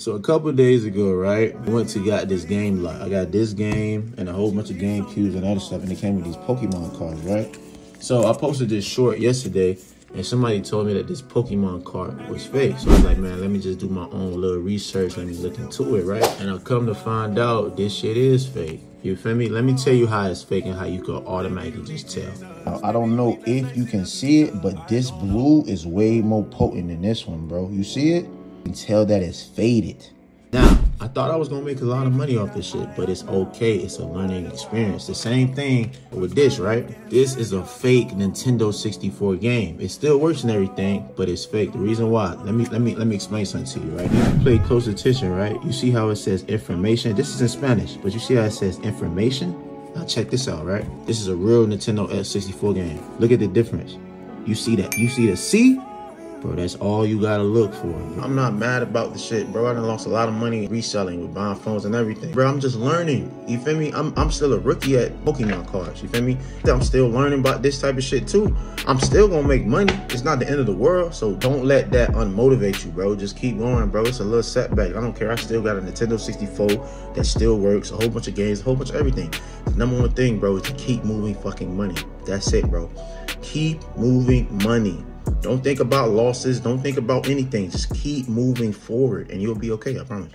So a couple of days ago, right, I went to got this game lot. I got this game and a whole bunch of GameCubes and other stuff, and it came with these Pokemon cards, right? So I posted this short yesterday, and somebody told me that this Pokemon card was fake. So I was like, man, let me just do my own little research. Let me look into it, right? And I come to find out this shit is fake. You feel me? Let me tell you how it's fake and how you can automatically just tell. Now, I don't know if you can see it, but this blue is way more potent than this one, bro. You see it? You can tell that it's faded. Now, I thought I was gonna make a lot of money off this shit, but it's okay. It's a learning experience. The same thing with this, right? This is a fake Nintendo 64 game. It still works and everything, but it's fake. The reason why, let me explain something to you, right? If you pay close attention, right? You see how it says information. This is in Spanish, but you see how it says information? Now check this out, right? This is a real Nintendo N64 game. Look at the difference. You see that? You see the C? Bro, that's all you gotta look for. I'm not mad about the shit, bro. I done lost a lot of money reselling with buying phones and everything. Bro, I'm just learning. You feel me? I'm still a rookie at Pokemon cards. You feel me? I'm still learning about this type of shit too. I'm still gonna make money. It's not the end of the world, so don't let that unmotivate you, bro. Just keep going, bro. It's a little setback. I don't care. I still got a Nintendo 64 that still works, a whole bunch of games, a whole bunch of everything. The number one thing, bro, is to keep moving fucking money. That's it, bro. Keep moving money. Don't think about losses. Don't think about anything. Just keep moving forward and you'll be okay, I promise.